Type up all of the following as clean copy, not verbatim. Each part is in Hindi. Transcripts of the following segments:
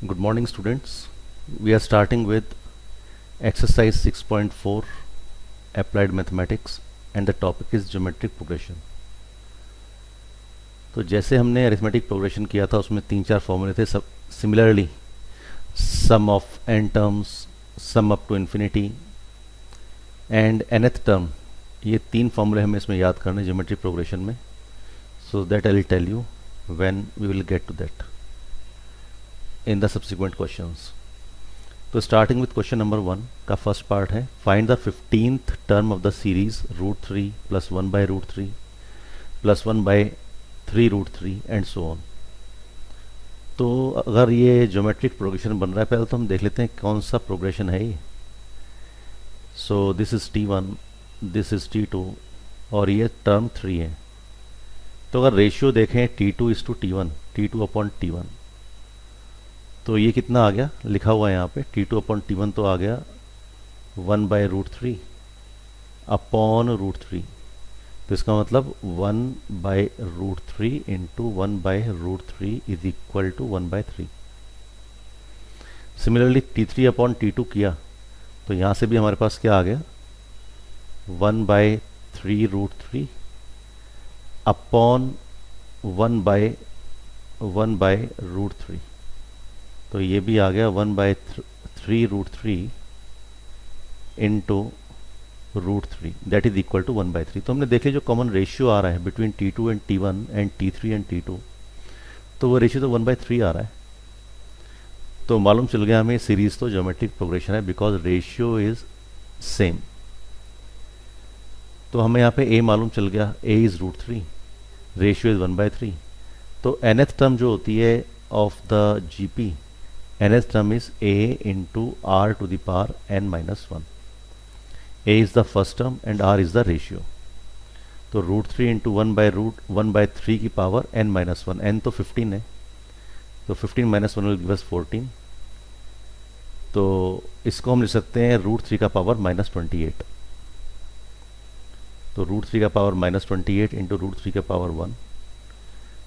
Good morning, students. We are starting with exercise 6.4 applied mathematics and the topic is geometric progression. तो जैसे हमने अरिथमेटिक प्रोग्रेशन किया था उसमें 3-4 फॉर्मूले थे. सब similarly sum of n terms, sum up to infinity and nth term, ये 3 फॉर्मूले हमें इसमें याद करने ज्योमेट्रिक प्रोग्रेशन में. So that I will tell you when we will get to that in the subsequent questions. तो starting with question number 1 का first part है find the 15th term of the series root 3 plus 1 by root 3 plus 1 by 3 root 3 and so on. तो अगर ये ज्योमेट्रिक प्रोग्रेशन बन रहा है, पहले तो हम देख लेते हैं कौन सा प्रोग्रेशन है ये. सो this is T1, this is T2 और ये टर्म 3 है. तो अगर रेशियो देखें T2 is to T1, T2 upon T1, तो ये कितना आ गया, लिखा हुआ है यहाँ पे T2 अपॉन T1 तो आ गया 1 बाय रूट 3 अपॉन रूट 3. तो इसका मतलब 1 by root 3 into 1 by root 3 is equal to 1 by 3. Similarly T3 upon T2 किया तो यहाँ से भी हमारे पास क्या आ गया 1 by 3 root 3 upon 1 by root 3. तो ये भी आ गया 1 by 3 root 3 into root 3 that is equal to 1 by 3. तो हमने देखे जो कॉमन रेशियो आ रहा है between T2 and T1 and T3 and T2, तो वो रेशियो तो 1 बाय 3 आ रहा है. तो मालूम चल गया हमें सीरीज तो ज्योमेट्रिक प्रोग्रेशन है बिकॉज रेशियो इज सेम. तो हमें यहाँ पे a मालूम चल गया, a is root 3, ratio is 1 by 3. तो nth टर्म जो होती है of the GP, nth term is a into r to the power n minus 1. a is the first term and r is the ratio. तो रूट 3 इंटू 1 बाय 3 की पावर n माइनस 1, n तो 15 है, तो 15 माइनस 1 विल गिव अस 14. तो इसको हम लिख सकते हैं रूट 3 का पावर माइनस 28. तो रूट 3 का पावर माइनस 28 इंटू रूट 3 का पावर 1,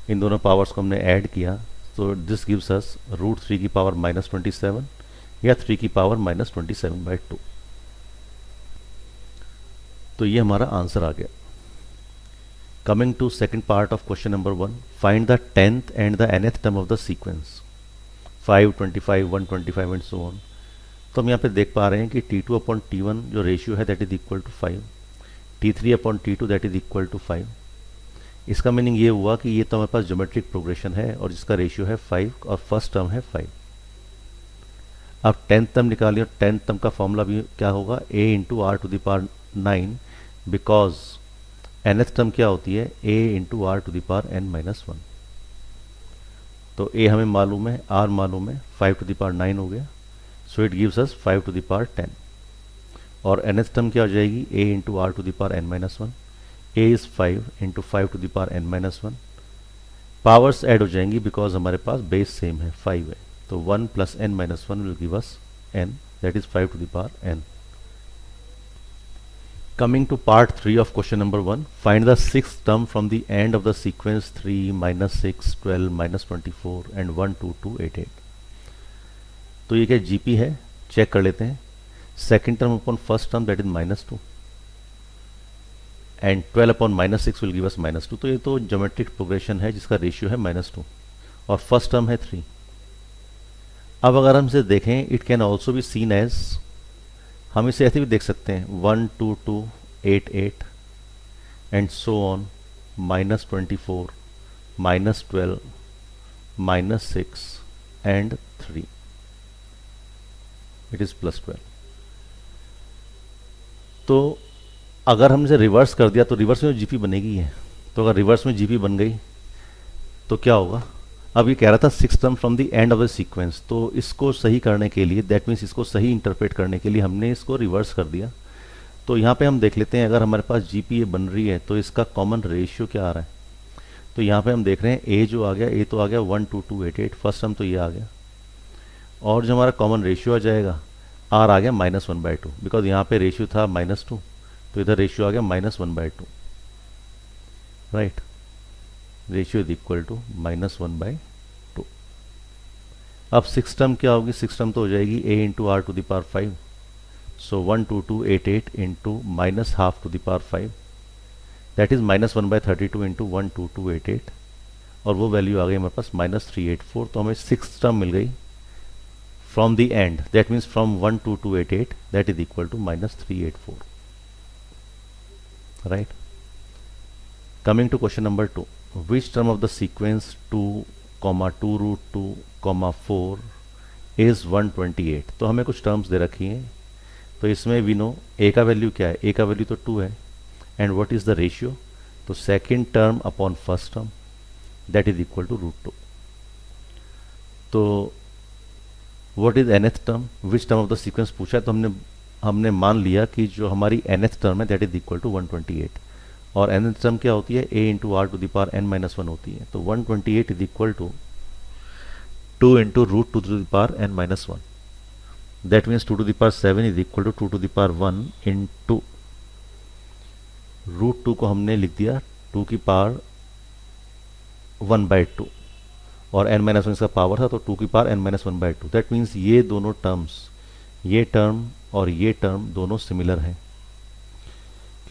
इन दोनों पावर्स को हमने ऐड किया. तो दिस गिव्स अस रूट 3 की पावर माइनस 27 या 3 की पावर माइनस 27 बाई 2. तो ये हमारा आंसर आ गया. Coming to second part of question number 1, find the 10th and the nth term of the sequence 5, 25, 125 and so on. तो हम यहाँ पे देख पा रहे हैं कि T2 अपॉन T1 जो रेशियो है that is equal to 5, T3 upon T2 that is equal to 5. इसका मीनिंग ये हुआ कि ये तो हमारे पास ज्योमेट्रिक प्रोग्रेशन है और जिसका रेशियो है 5 और फर्स्ट टर्म है 5. अब 10th टर्म निकालिए और 10th टर्म का फॉर्मूला भी क्या होगा, a into are to the power 9, because nth term क्या होती है a into are to the power n minus 1. तो a हमें मालूम है, r मालूम है, 5 टू द पावर 9 हो गया. So it gives us 5 to the power 10. और nth टर्म क्या हो जाएगी, a into are to the power n minus 1. a is 5 into 5 to the power n minus 1. Powers add हो जाएंगी बिकॉज हमारे पास बेस सेम है, 5 है. तो 1 plus n minus 1 will give us n, that is 5 to the power n. Coming to part 3 of question number 1, find the 6th term from the end of the sequence 3, minus 6, 12, minus 24 and 1, 2, 2, 8, 8. तो ये क्या GP है, चेक कर लेते हैं. Second term upon first term that is minus 2 and 12 upon minus 6 will give us minus 2. तो ये तो ज्योमेट्रिक प्रोग्रेशन है जिसका रेशियो है माइनस 2 और फर्स्ट टर्म है 3. अब अगर हम इसे देखें, it can also be seen as, हम इसे ऐसे भी देख सकते हैं 1, 2, 2, 8, 8 and so on, minus 24, minus 12, minus 6 and 3, it is plus 12. तो अगर हमने इसे रिवर्स कर दिया तो रिवर्स में GP बनेगी है. तो अगर रिवर्स में GP बन गई तो क्या होगा, अब ये कह रहा था 6th term from the end of the sequence. तो इसको सही करने के लिए, दैट मीन्स इसको सही इंटरप्रेट करने के लिए हमने इसको रिवर्स कर दिया. तो यहाँ पे हम देख लेते हैं, अगर हमारे पास GP ये बन रही है तो इसका कॉमन रेशियो क्या आ रहा है. तो यहाँ पे हम देख रहे हैं a जो आ गया, a तो आ गया 1, 2, 2, 8, 8, फर्स्ट टर्म तो ये आ गया. और जो हमारा कॉमन रेशियो आ जाएगा, r आ गया माइनस 1 बाई 2, बिकॉज यहाँ पे रेशियो था माइनस 2, तो इधर रेशियो आ गया minus 1 by 2, right. Ratio is equal to -1/2. अब सिक्स टर्म क्या होगी, सिक्स टर्म तो हो जाएगी a into are to the power 5, so 12288 into minus half to the power 5, that is -1/32 into 12288, और वो वैल्यू आ गई हमारे पास -384। तो हमें सिक्स टर्म मिल गई from the end, that means from 12288, that is equal to -384, right. Coming to question number 2, which term of the sequence 2,2√2,4 is 128। तो हमें कुछ टर्म्स दे रखी हैं, तो इसमें वी नो ए का वैल्यू क्या है, ए का वैल्यू तो 2 है, and what is the ratio, तो second term upon first term, that is equal to √2। तो what is nth term, which term of the sequence पूछा है, तो हमने मान लिया कि जो हमारी nth टर्म है दैट इज इक्वल टू 128, और nth टर्म क्या होती है, a into are to the power n-1 होती है। तो 128 is equal to 2 into root to the power n-1, that means 2 to the power 7 is equal to 2 to the power 1 into √2 को हमने लिख दिया 2 की पावर 1/2, और n-1 इसका पावर था, तो 2 की पावर n-1/2, दैट मीन्स ये दोनों टर्म्स, ये टर्म और ये टर्म दोनों सिमिलर हैं।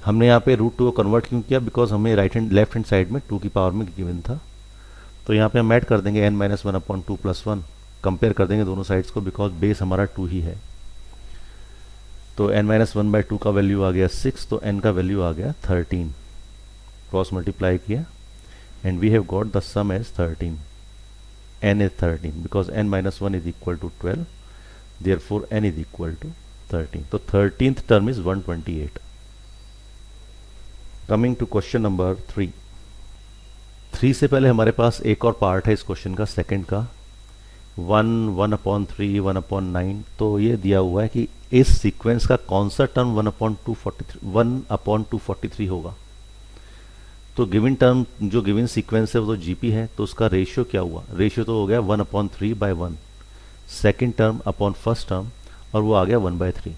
हमने यहाँ पे √2 को कन्वर्ट क्यों किया, बिकॉज हमें लेफ्ट हैंड साइड में 2 की पावर में गिवन था, तो यहाँ पे हम ऐड कर देंगे n-1/2 + 1, कंपेयर कर देंगे दोनों साइड्स को, बिकॉज बेस हमारा 2 ही है। तो n-1/2 का वैल्यू आ गया 6, तो n का वैल्यू आ गया 13, क्रॉस मल्टीप्लाई किया, and we have got the sum as 13, n is 13 because n-1 is equal to 12, therefore n is equal to 13. तो 13th term is 128. Coming to question number 3. 3 से पहले हमारे पास एक और पार्ट है इस क्वेश्चन का, सेकंड का, 1/3 1/9। तो ये दिया हुआ है कि इस सीक्वेंस का कौन सा टर्म 1/243 होगा। तो गिवन टर्म जो गिवन सीक्वेंस है वो तो जीपी है, तो उसका रेशियो क्या हुआ, रेशियो तो हो गया 1/3/1, second term upon first term, और वो आ गया 1/3,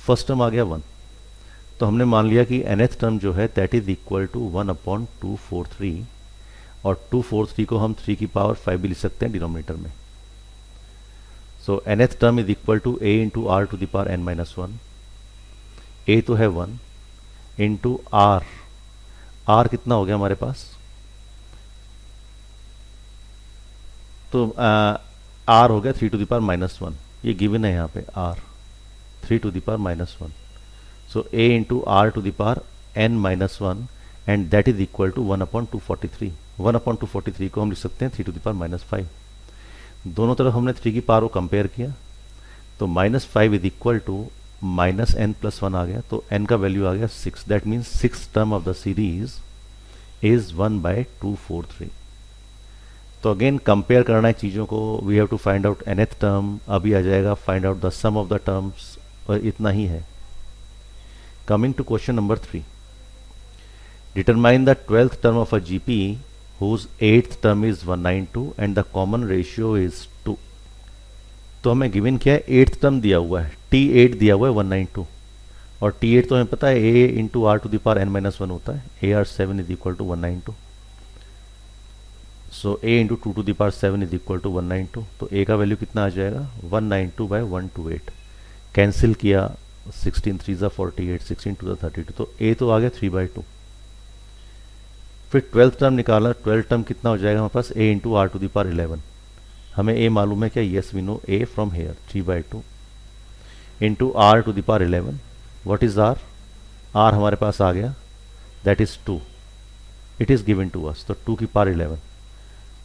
फर्स्ट टर्म आ गया 1। तो हमने मान लिया कि nth टर्म जो है दैट इज इक्वल टू 1/243, और 243 को हम 3 की पावर 5 भी लिख सकते हैं डिनोमिनेटर में। So nth term is equal to a into are to the power n-1, a तो है 1 इंटू r कितना हो गया हमारे पास, तो r हो गया 3 टू द पावर -1, ये गिवन है यहाँ पे r 3 to the power -1, so a into are to the power n-1, and that is equal to 1/243। 1/243 को हम लिख सकते हैं 3 टू द पावर -5। दोनों तरफ हमने 3 की पावर को कंपेयर किया, तो -5 इज इक्वल टू -n+1 आ गया, तो n का वैल्यू आ गया 6, that means six term of the series is 1/243। तो अगेन कंपेयर करना है चीज़ों को, we have to find out nth term, अभी आ जाएगा find out the sum of the terms, और इतना ही है। Coming to question number 3, determine the 12th term of a GP whose 8th term is 192 and the common ratio is 2। तो हमें गिवन क्या है, 8th टर्म दिया हुआ है, T8 दिया हुआ है 192, और T8 तो हमें पता है a into are to the power n-1 होता है, AR7 is equal to 192, so a into 2 to the power 7 is equal to 192। तो a का वैल्यू कितना आ जाएगा, 192/128, कैंसिल किया, 16 3 48, 16 2 32, तो a तो आ गया 3/2। फिर 12th टर्म निकाला, 12th टर्म कितना हो जाएगा हमारे पास, a into are to the power 11, हमें a मालूम है क्या, yes we know a from here 3/2 into are to the power 11, what is r, r हमारे पास आ गया, that is 2, it is given to us, तो 2 की पावर 11,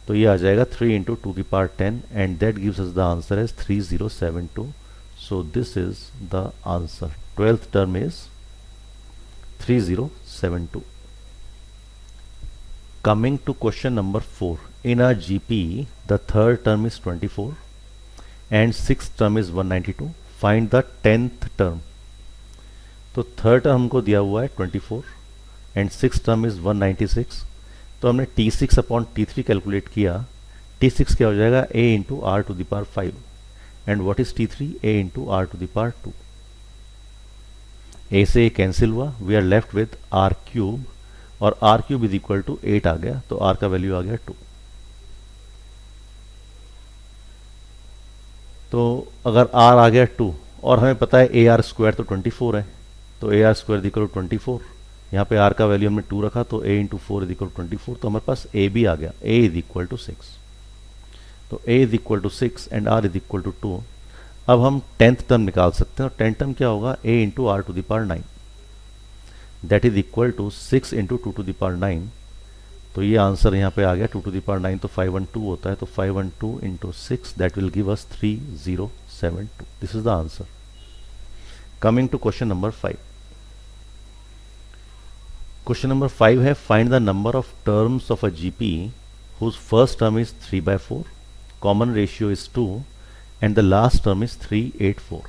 तो ये आ जाएगा 3 इंटू 2 की power 10, and that gives us the answer as 3072। So this is the answer, 12th term is 3072। Coming to question number 4, in a GP the third term is 24 and sixth term is 192, find the 10th term। तो थर्ड टर्म हमको दिया हुआ है 24 एंड सिक्स टर्म इज 196, तो हमने T6 अपॉन T3 कैलकुलेट किया, T6 क्या हो जाएगा, a into are to the power 5, and what is T3, a into are to the power 2, a से a कैंसिल हुआ, we are left with r cube, और r cube is equal to 8 आ गया, तो r का वैल्यू आ गया 2। तो अगर r आ गया 2 और हमें पता है ए आर स्क्वायर तो 24 है, तो a are square equal to 24, यहाँ पे r का वैल्यू हमने 2 रखा तो a into 4 is equal to 24, तो हमारे पास a भी आ गया, a इज इक्वल टू 6। तो a is equal to 6 and r is equal to 2। अब हम 10th टर्म निकाल सकते हैं, और 10th टर्म क्या होगा, a into are to the power 9, that is equal to 6 into 2 to the power 9। तो ये आंसर यहाँ पे आ गया 2 टू द पावर 9, तो 512 होता है, तो 512 into 6 that will give us 3072। This is the answer. Coming to question number 5। Question number 5 है find the number of terms of a GP whose first term is 3/4, common ratio is 2 and the last term is 384।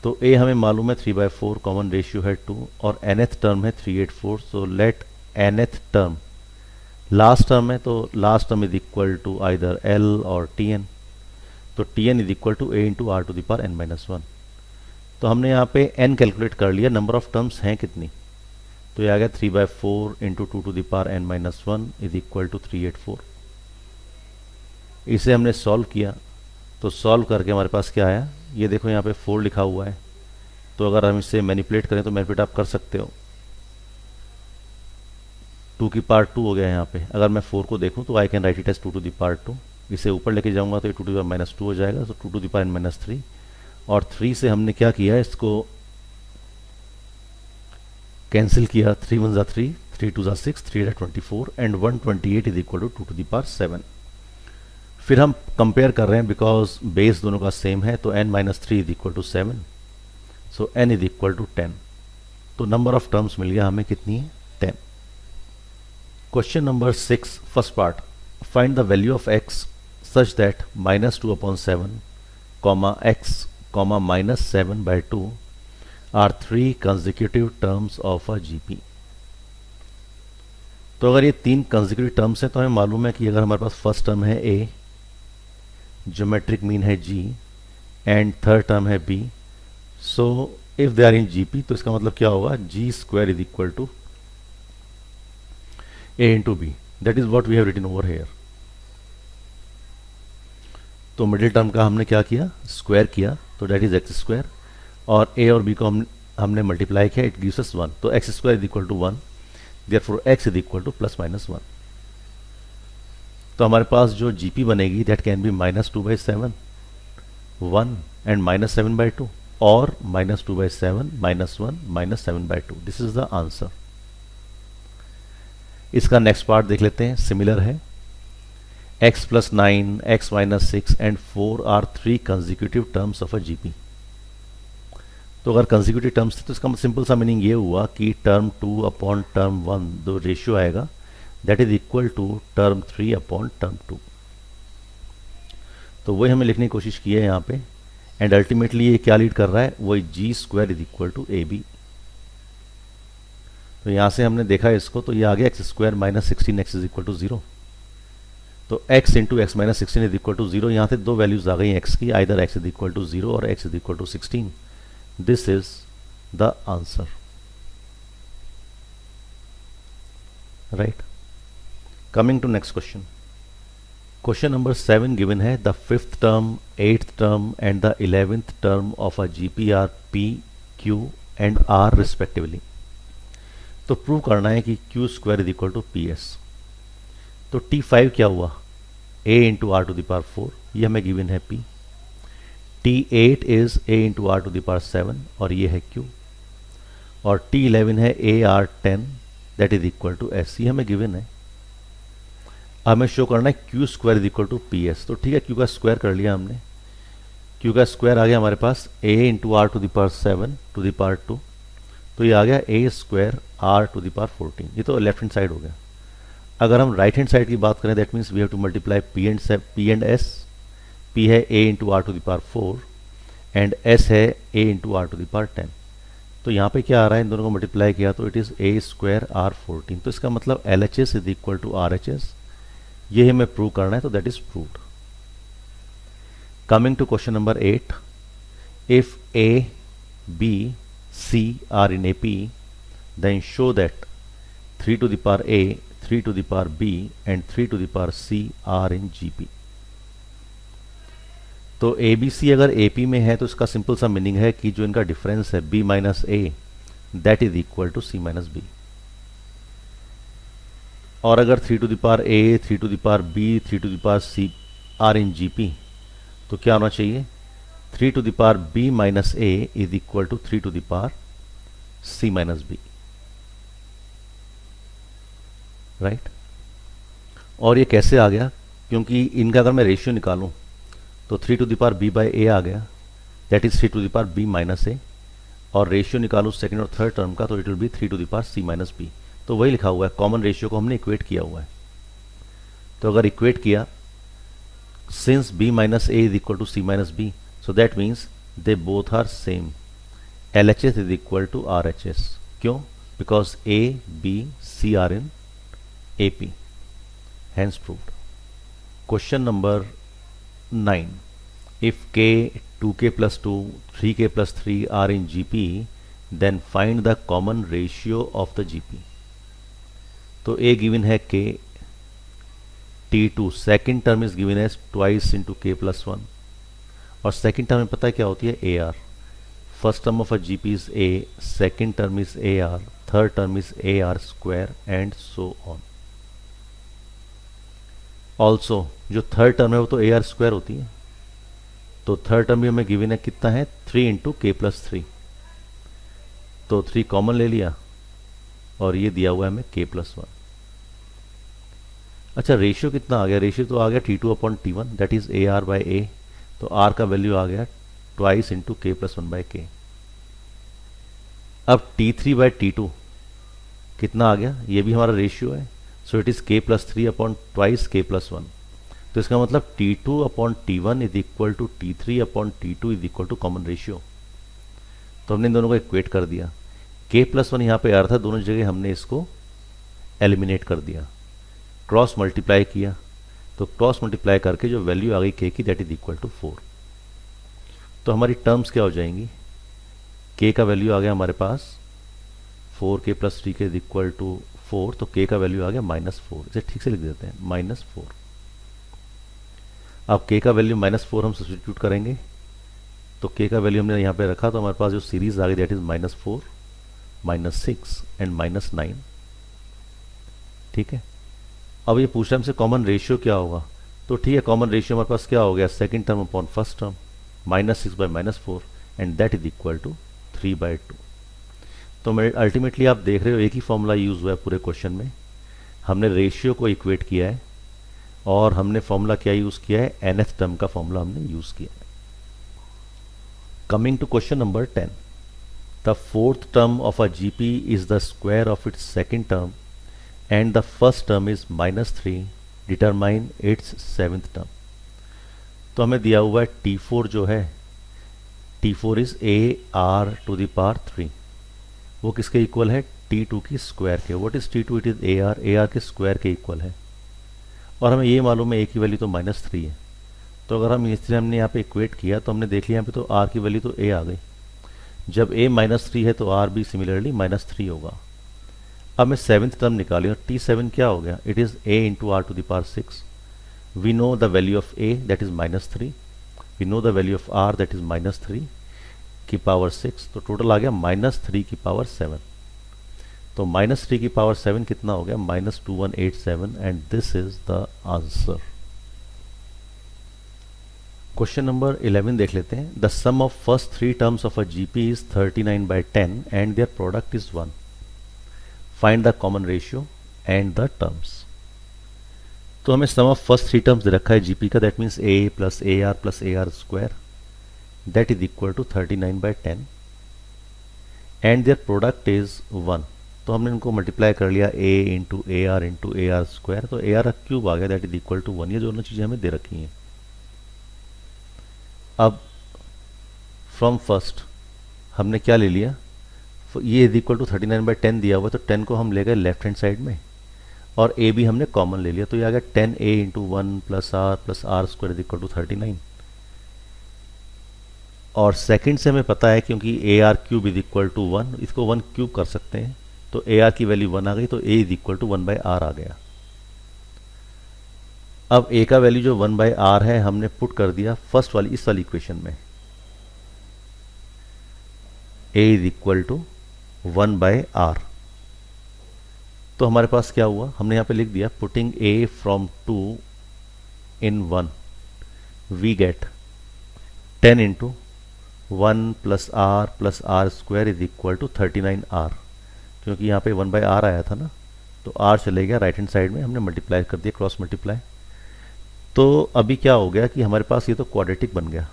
तो ए हमें मालूम है 3/4, कॉमन रेशियो है 2 और nth टर्म है 384। So let nth term, last term है तो last term is equal to either l और tn, तो tn is equal to a into are to the power n-1। तो हमने यहाँ पे n कैलकुलेट कर लिया, नंबर ऑफ टर्म्स हैं कितनी, तो ये आ गया 3/4 into 2 to the power n-1 is equal to 384। इसे हमने सॉल्व किया, तो सॉल्व करके हमारे पास क्या आया, ये देखो यहाँ पे 4 लिखा हुआ है, तो अगर हम इसे मैनिपुलेट करें तो मैनिपुलेट आप कर सकते हो, 2 की पावर 2 हो गया यहाँ पे। अगर मैं 4 को देखूँ तो I can write it as 2 to the power 2, इसे ऊपर लेके जाऊँगा तो ये 2 टू द पावर -2 हो जाएगा, तो 2 टू द पावर n-3, और 3 से हमने क्या किया, इसको कैंसिल किया, 3 1 3, 3 2 6, 3 24 and 128 is equal to 2 to the power 7। फिर हम कंपेयर कर रहे हैं बिकॉज बेस दोनों का सेम है, तो n-3 is equal to 7, so n is equal to 10। तो नंबर ऑफ टर्म्स मिल गया हमें कितनी है, 10। Question number 6 first part, find the value of x such that -2/7, x, -7/2 are 3 consecutive terms of a GP. तो अगर ये 3 कंसेक्यूटिव टर्म्स हैं तो हमें मालूम है कि अगर हमारे पास फर्स्ट टर्म है a, ज्योमेट्रिक मीन है g एंड थर्ड टर्म है b, so if they are in GP तो इसका मतलब क्या होगा, g square is equal to a into b, that is what we have written over here. तो मिडिल टर्म का हमने क्या किया, स्क्वायर किया, तो दैट इज एक्स स्क्वायर, और a और b को हमने मल्टीप्लाई किया, इट गिव्स अस 1, तो x square is equal to 1, therefore x is equal to +-1। तो हमारे पास जो जीपी बनेगी दैट कैन बी -2/7, 1 एंड -7/2, और -2/7, -1, -7/2। This is the answer. इसका नेक्स्ट पार्ट देख लेते हैं, सिमिलर है, x + 9, x - 6 and 4 are 3 consecutive terms of a GP. तो अगर कंसेक्यूटिव टर्म्स थे तो इसका सिंपल सा मीनिंग ये हुआ कि टर्म 2 अपॉन टर्म 1 जो रेशियो आएगा that is equal to term 3 upon term 2। तो वही हमें लिखने की कोशिश की है यहाँ पे, एंड अल्टीमेटली ये क्या लीड कर रहा है, वही g square is equal to ab। तो यहाँ से हमने देखा इसको, तो ये आ गया x square -16x is equal to 0, तो x into x - 16 is equal to 0। यहाँ से दो वैल्यूज आ गई x की, either x is equal to 0 और x is equal to 16। This is the answer, right? Coming to next question. Question number 7 given है, the 5th term, 8th term and the 11th term of a GP are P, Q and R respectively. तो प्रूव करना है कि Q square is equal to PS। तो T5 क्या हुआ, A into R to the power 4, ये हमें given है P। T8 is a into r to the power 7 और ये है Q, और T11 है AR10 that is equal to S, ये हमें गिवन है। हमें शो करना है Q square is equal to PS। तो ठीक है, Q का स्क्वायर कर लिया हमने, Q का स्क्वायर आ गया हमारे पास A into are to the power 7 to the power 2, तो ये आ गया A square R to the power 14। ये तो लेफ्ट हैंड साइड हो गया। अगर हम राइट हैंड साइड की बात करें that means we have to multiply P and S। P है a into are to the power 4 and S है a into are to the power 10। तो यहाँ पे क्या आ रहा है, इन दोनों को मल्टीप्लाई किया तो it is a square R14। तो इसका मतलब LHS is equal to RHS, ये हमें प्रूव करना है, तो that is proved. Coming to question number 8, if A, B, C are in AP then show that 3 to the power A, 3 to the power B and 3 to the power C are in GP। तो ए बी सी अगर ए पी में है तो इसका सिंपल सा मीनिंग है कि जो इनका डिफरेंस है B minus A that is equal to C minus B. और अगर 3 to the power A, 3 to the power B, 3 to the power C are in G P, तो क्या होना चाहिए 3 to the power B minus A is equal to 3 to the power C minus B, right. और ये कैसे आ गया, क्योंकि इनका अगर मैं रेशियो निकालूं तो 3 to the power B by A आ गया, that is 3 to the power B minus A, और रेशियो निकालूं सेकंड और थर्ड टर्म का तो it will be 3 to the power C minus B. तो वही लिखा हुआ है, कॉमन रेशियो को हमने इक्वेट किया हुआ है। तो अगर इक्वेट किया since b minus A is equal to C minus B, so that means they both are same, LHS is equal to RHS। क्यों? Because A, B, C are in AP, hence proved। Question number 9, if k 2k plus 2 3k plus 3 are in GP then find the common ratio of the GP। तो A given है k, T2 second term is given as twice into k plus 1, और सेकेंड टर्म में पता है क्या होती है AR। First term of a GP is A, second term is AR, third term is AR square and so on. Also जो थर्ड टर्म है वो तो AR स्क्वायर होती है, तो थर्ड टर्म भी हमें गिवन है कितना है 3 इंटू k प्लस 3, तो 3 कॉमन ले लिया और ये दिया हुआ है हमें k प्लस 1। अच्छा रेशियो कितना आ गया, रेशियो तो आ गया T2 upon T1 that is AR by A, तो R का वैल्यू आ गया twice into k plus 1 by k। अब T3 बाई T2 कितना आ गया, ये भी हमारा रेशियो है, so it is k plus 3 upon twice k plus 1। तो इसका मतलब T2 upon T1 is equal to T3 upon T2 is equal to common ratio. तो हमने इन दोनों को इक्वेट कर दिया, k प्लस 1 यहाँ पे आ रहा था, दोनों जगह हमने इसको एलिमिनेट कर दिया, क्रॉस मल्टीप्लाई किया, तो क्रॉस मल्टीप्लाई करके जो वैल्यू आ गई k की दैट इज इक्वल टू 4। तो हमारी टर्म्स क्या हो जाएंगी, k का वैल्यू आ गया हमारे पास 4k plus 3k is equal to 4, तो k का वैल्यू आ गया -4, इसे ठीक से लिख देते हैं -4। अब k का वैल्यू -4 हम सब्स्टिट्यूट करेंगे, तो k का वैल्यू हमने यहाँ पे रखा, तो हमारे पास जो सीरीज आ गई दैट इज -4, -6 एंड -9, ठीक है। अब ये पूछ रहा है हमसे कॉमन रेशियो क्या होगा, तो ठीक है कॉमन रेशियो हमारे पास क्या हो गया second term upon first term, -6 by -4 and that is equal to 3/2। तो मैं अल्टीमेटली आप देख रहे हो एक ही फॉर्मूला यूज़ हुआ है पूरे क्वेश्चन में, हमने रेशियो को इक्वेट किया है और हमने फॉर्मूला क्या यूज़ किया है, nth टर्म का फॉर्मूला हमने यूज़ किया है। Coming to question number 10, the fourth term of a GP is the square of its second term and the first term is -3, determine its seventh term। तो हमें दिया हुआ है T4 जो है, T4 is AR to the power 3, वो किसके इक्वल है T2 की स्क्वायर के। What is T2, it is AR के स्क्वायर के इक्वल है, और हमें ये मालूम है A की वैल्यू तो -3 है, तो अगर हम इससे हमने यहाँ पे इक्वेट किया तो हमने देख लिया यहाँ पे तो R की वैल्यू तो A आ गई, जब A -3 है तो R भी सिमिलरली -3 होगा। अब मैं सेवन्थ टर्म निकाली और T7 क्या हो गया, it is A into are to the power 6। We know the value of A that is -3, we know the value of R that is -3 की पावर 6, तो टोटल आ गया -3 की पावर 7। तो -3 की पावर 7 कितना हो गया, -2187, and this is the answer. Question number 11 देख लेते हैं। The sum of first 3 terms of a GP is 39/10 and their product is 1। Find the common ratio and the terms. तो हमें सम ऑफ फर्स्ट 3 टर्म्स दे रखा है GP का, that means A plus AR plus AR square that is equal to 39/10 and their product is 1। तो हमने इनको मल्टीप्लाई कर लिया A इंटू AR स्क्वायर, तो AR क्यूब आ गया दैट इज इक्वल टू 1। ये दोनों चीज़ें हमें दे रखी हैं। अब फ्रॉम फर्स्ट हमने क्या ले लिया, ये इज इक्वल टू 39/10 दिया हुआ, तो 10 को हम ले गए लेफ्ट हैंड साइड में और A भी हमने कॉमन ले लिया, तो ये आ गया 10A into 1 plus R square is equal to 39। और सेकंड से हमें पता है क्योंकि AR cube is equal to 1, इसको 1 क्यूब कर सकते हैं, तो AR की वैल्यू 1 आ गई, तो A is equal to 1/R आ गया। अब ए का वैल्यू जो 1/r है हमने पुट कर दिया फर्स्ट वाली इस वाली इक्वेशन में, a is equal to 1/r। तो हमारे पास क्या हुआ, हमने यहाँ पे लिख दिया putting a from 2 in 1 we get 10 into 1 plus r square is equal to 39r। क्योंकि यहाँ पे 1/r आया था ना, तो r चले गया राइट हैंड साइड में, हमने मल्टीप्लाई कर दिया, क्रॉस मल्टीप्लाई। तो अभी क्या हो गया कि हमारे पास ये तो क्वाड्रेटिक बन गया,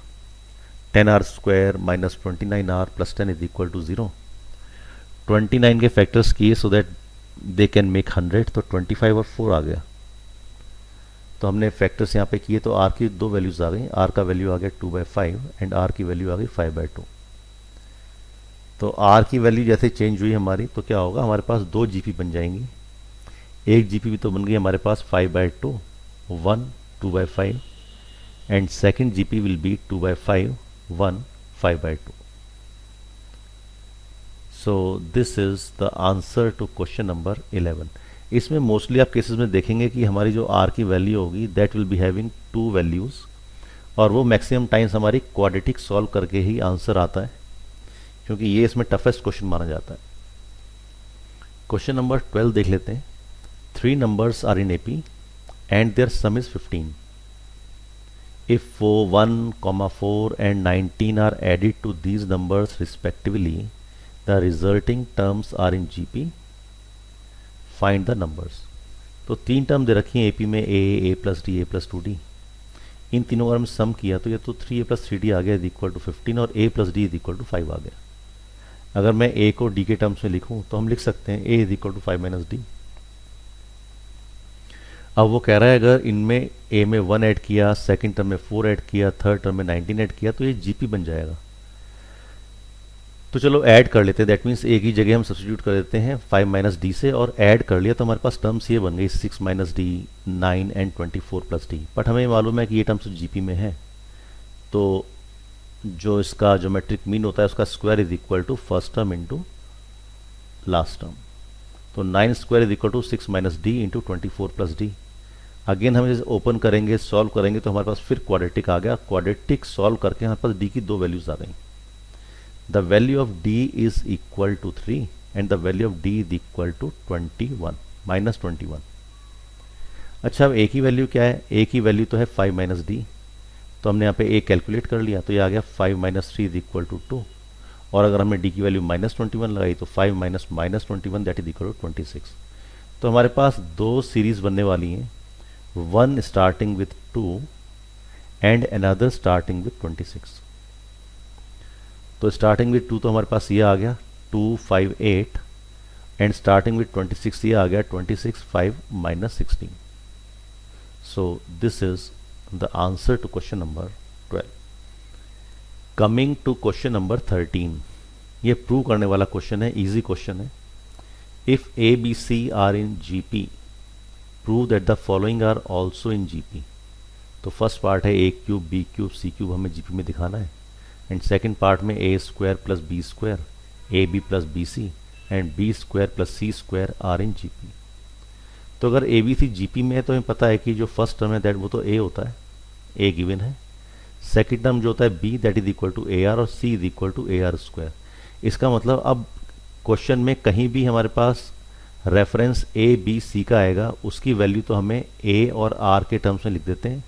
10r square minus 29r plus 10 is equal to 0। 29 के फैक्टर्स किए so that they can make 100, तो 25 और 4 आ गया। तो हमने फैक्टर्स यहाँ पे किए तो r की दो वैल्यूज आ गई, r का वैल्यू आ गया 2/5 एंड r की वैल्यू आ गई 5/2। तो r की वैल्यू जैसे चेंज हुई हमारी तो क्या होगा, हमारे पास दो जीपी बन जाएंगी। एक जीपी भी तो बन गई हमारे पास 5/2, 1 2/5 and second GP will be 2/5 1 5/2। So this is the answer to question number 11। इसमें मोस्टली आप केसेस में देखेंगे कि हमारी जो r की वैल्यू होगी that will be having 2 values, और वो मैक्सिमम टाइम्स हमारी क्वाड्रेटिक सॉल्व करके ही आंसर आता है, क्योंकि ये इसमें टफेस्ट क्वेश्चन माना जाता है। क्वेश्चन नंबर 12 देख लेते हैं। 3 numbers are in AP and their sum is 15. If 1, 4 and 19 are added to these numbers respectively, the resulting terms are in GP. Find the numbers. तो 3 टर्म दे रखी हैं AP में, a plus D, a plus 2d। इन तीनों का हम सम किया तो ये तो 3a प्लस 3d आ गया इज इक्वल टू 15 और a plus D is equal to 5 आ गया। अगर मैं a को d के टर्म्स में लिखूं तो हम लिख सकते हैं a is equal to 5 minus D. अब वो कह रहा है अगर इनमें a में 1 ऐड किया, सेकंड टर्म में 4 ऐड किया, थर्ड टर्म में 19 ऐड किया तो ये जीपी बन जाएगा। तो चलो ऐड कर लेते हैं, दैट मीन्स a की जगह हम सब्स्टिट्यूट कर देते हैं 5 माइनस डी से, और ऐड कर लिया तो हमारे पास टर्म्स ये बन गई 6 minus D, 9 and 24 plus D. But हमें मालूम है कि ये टर्म्स जीपी में है, तो जो इसका ज्योमेट्रिक मीन होता है उसका square is equal to first term into last term. तो 9 square is equal to 6 minus D into 24 plus D. Again हम इसे ओपन करेंगे, सॉल्व करेंगे तो हमारे पास फिर क्वाड्रेटिक आ गया। क्वाड्रेटिक सॉल्व करके हमारे पास डी की दो वैल्यूज आ गई। The value of D is equal to 3 and the value of D is equal to 21 minus 21। अच्छा, अब ए की वैल्यू क्या है, ए की वैल्यू तो है 5 माइनस डी, तो हमने यहाँ पे ए कैलकुलेट कर लिया तो ये आ गया 5 माइनस 3 इज इक्वल टू 2, और अगर हमने डी की वैल्यू माइनस 21 लगाई तो 5 minus minus 21 that is equal to 26। तो हमारे पास दो सीरीज बनने वाली हैं, one starting with 2 and another starting with 26। तो स्टार्टिंग विथ 2 तो हमारे पास ये आ गया 2 5 8 एंड स्टार्टिंग विथ 26 ये आ गया 26 5 minus 16। So this is the answer to question number 12। Coming to question number 13, ये प्रूव करने वाला क्वेश्चन है, इजी क्वेश्चन है। If A B C are in GP prove that the following are also in GP. तो फर्स्ट पार्ट है A cube B cube C cube हमें जीपी में दिखाना है, एंड सेकेंड पार्ट में A square plus B square, A B plus B C and B square plus C square are in GP. तो अगर ए बी सी जीपी में है तो हमें पता है कि जो फर्स्ट टर्म है दैट वो तो ए होता है, ए गिवन है। सेकेंड टर्म जो होता है B that is equal to A R और C is equal to A are square. इसका मतलब अब क्वेश्चन में कहीं भी हमारे पास रेफरेंस ए बी सी का आएगा उसकी वैल्यू तो हमें ए और आर के टर्म्स में लिख देते हैं,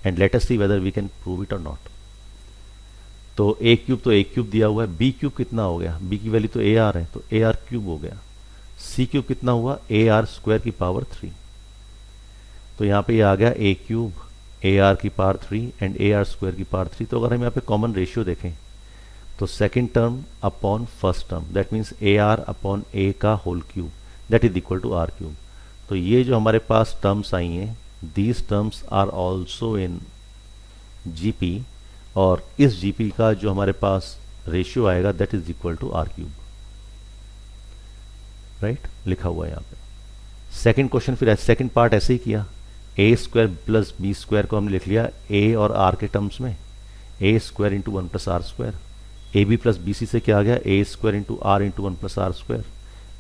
and let us see whether we can prove it और नॉट। तो ए क्यूब तो ए क्यूब दिया हुआ है, बी क्यूब कितना हो गया, बी की वैल्यू तो ए आर है तो ए आर क्यूब हो गया, सी क्यूब कितना हुआ ए आर स्क्वायर की पावर 3। तो यहाँ पे ये आ गया ए क्यूब ए आर की power 3 and A R square की पावर 3। तो अगर हम यहाँ पे कॉमन रेशियो देखें तो second term upon first term that means A R upon A का whole cube that is equal to R cube. तो ये जो हमारे पास टर्म्स आई हैं these terms are also in GP, और इस जीपी का जो हमारे पास रेशियो आएगा that is equal to R cube, right, लिखा हुआ है यहाँ पे। सेकेंड क्वेश्चन फिर सेकेंड पार्ट ऐसे ही किया, A square plus B square को हमने लिख लिया ए और आर के टर्म्स में, A square into 1 plus R square. A B plus B C से क्या आ गया A square into R into 1 plus R square,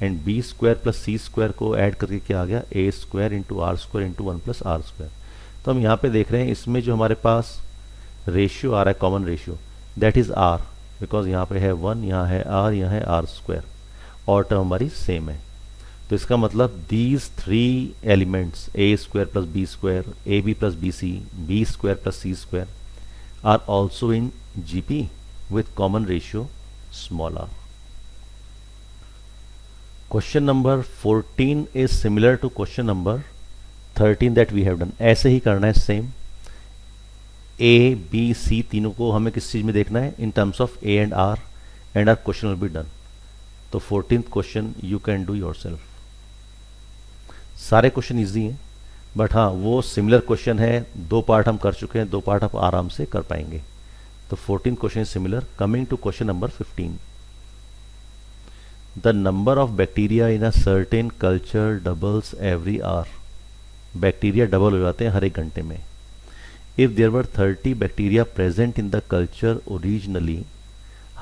and B square plus C square को ऐड करके क्या आ गया A square into R square into 1 plus R square. तो हम यहाँ पे देख रहे हैं इसमें जो हमारे पास रेशियो आ रहा है common ratio that is R, because यहाँ पे है 1, यहाँ है आर, यहाँ है आर स्क्वायर और टर्म हमारी सेम है। तो इसका मतलब these three elements A square plus B square, A B plus B C, B square plus C square are also in GP with common ratio small r. Question number 14 is similar to question number 13 that we have done. ऐसे ही करना है सेम। A, B, C तीनों को हमें किस चीज़ में देखना है? In terms of A and R, and our question will be done. तो 14th question you can do yourself. सारे क्वेश्चन इजी हैं, बट हाँ वो सिमिलर क्वेश्चन है, दो पार्ट हम कर चुके हैं, दो पार्ट आप आराम से कर पाएंगे। तो 14th question is similar. Coming to question number 15. The number of bacteria in a certain culture doubles every hour. Bacteria double हो जाते हैं हर एक घंटे में। If there were 30 bacteria present in the culture originally,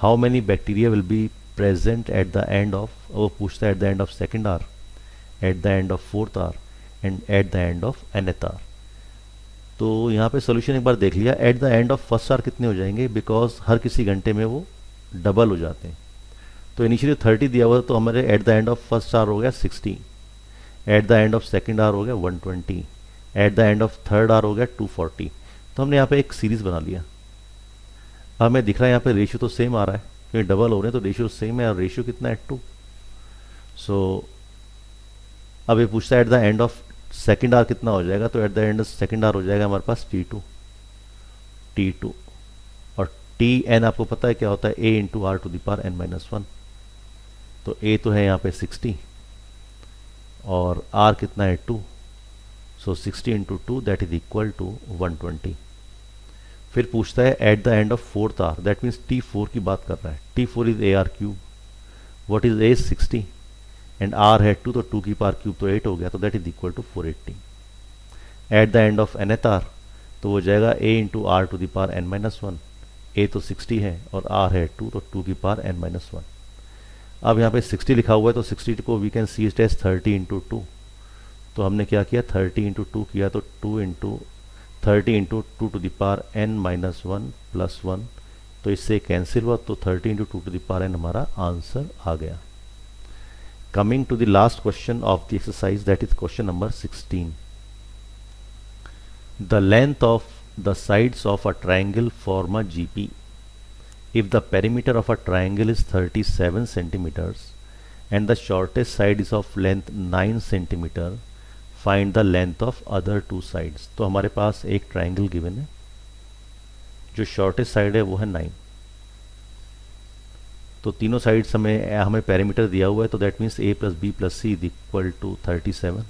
how many bacteria will be present at the end of, वो पूछता है at the end of second hour, at the end of fourth hour and at the end of nth hour. तो यहाँ पे सॉल्यूशन एक बार देख लिया, eight the end of first our कितने हो जाएंगे, बिकॉज हर किसी घंटे में वो डबल हो जाते हैं। तो इनिशियली 30 दिया हुआ तो हमारे at the end of first hour हो गया 60, at the end of second hour हो गया 120, at the end of third hour हो गया 240। तो हमने यहाँ पे एक सीरीज बना लिया। अब हमें दिख रहा है यहाँ पे रेशियो तो सेम आ रहा है क्योंकि डबल हो रहे हैं, तो रेशियो सेम है और रेशियो कितना है 2। सो अब ये पूछता है at the end of second hour कितना हो जाएगा, तो at the end second hour हो जाएगा हमारे पास T2 और Tn आपको पता है क्या होता है, A into are to the power n-1। तो A तो है यहाँ पे 60 और R कितना है 2, so 60 into 2 that is equal to 120। फिर पूछता है at the end of fourth hour, that means T4 की बात कर रहा है। T4 is AR3, what is A 60 and R है 2, तो 2 की पावर क्यूब तो 8 हो गया, तो that is equal to 480। At the end of nth hour तो हो जाएगा A into are to the power n-1, A तो 60 है और R है 2, तो 2 की पावर n-1। अब यहाँ पे 60 लिखा हुआ है तो 60 को we can see it as 30 into 2। तो हमने क्या किया, 30 इंटू 2 किया, तो 2 into 30 into 2 to the power n-1 plus 1, तो इससे कैंसिल हुआ, तो 30 into 2 to the power n हमारा आंसर आ गया। Coming to the last question of the exercise, that is question number 16. The length of the sides of a triangle form a GP. If the perimeter of a triangle is 37 centimeters and the shortest side is of length 9 centimeter, find the length of other two sides. तो हमारे पास एक ट्राइंगल गिवन है, जो शॉर्टेस्ट साइड है वो है 9, तो तीनों साइड्स हमें पैरामीटर दिया हुआ है, तो that means a plus B plus सी इज इक्वल टू 37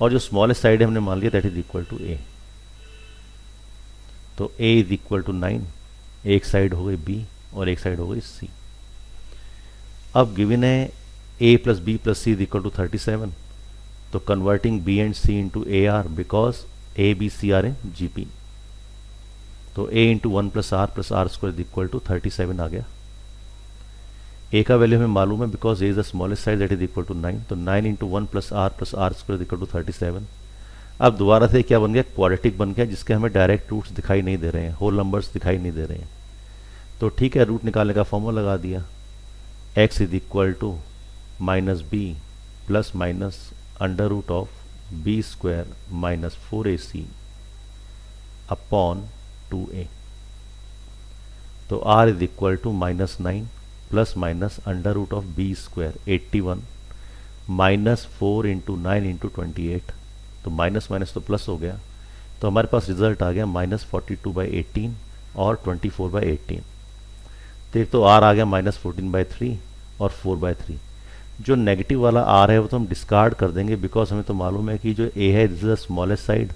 और जो स्मॉलेस्ट साइड है हमने मान लिया that is equal to a। तो a इज इक्वल टू 9, एक साइड हो गई b और एक साइड हो गई c। अब गिवन है a प्लस बी प्लस सी इज इक्वल टू 37, तो converting b and c into A R, because a b c are in GP, तो a into 1 plus R square is equal to 37 आ गया। a का वैल्यू हमें मालूम है because a is the smallest side that is equal to 9, तो 9 into 1 plus R square equal to 37। अब दोबारा से क्या बन गया, क्वाड्रेटिक बन गया, जिसके हमें डायरेक्ट रूट्स दिखाई नहीं दे रहे हैं, होल नंबर्स दिखाई नहीं दे रहे हैं। तो ठीक है, रूट निकालने का फॉर्मूला लगा दिया, x is equal to minus B plus minus under root of B square minus 4ac upon 2a। तो r is equal to minus 9 plus minus under root of B square 81 minus 4 into 9 into 28, तो माइनस माइनस तो प्लस हो गया, तो हमारे पास रिजल्ट आ गया माइनस 42/18 और 24/18। तो एक तो r आ गया माइनस 14/3 और 4/3। जो नेगेटिव वाला r है वो तो हम डिस्कार्ड कर देंगे, बिकॉज हमें तो मालूम है कि जो a है this is the smallest side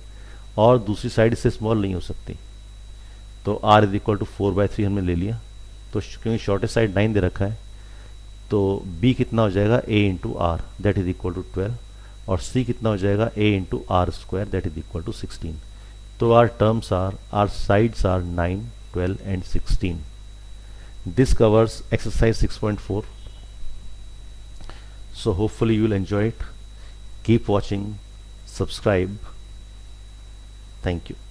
और दूसरी साइड इससे स्मॉल नहीं हो सकती। तो r इज इक्वल टू 4/3 हमने ले लिया, तो क्योंकि शॉर्टेस्ट साइड 9 दे रखा है, तो b कितना हो जाएगा a into R that is equal to 12 और c कितना हो जाएगा a into R square that is equal to 16। तो our terms or sides are 9, 12 and 16। This covers exercise 6.4. So hopefully you will enjoy it. Keep watching, subscribe. Thank you.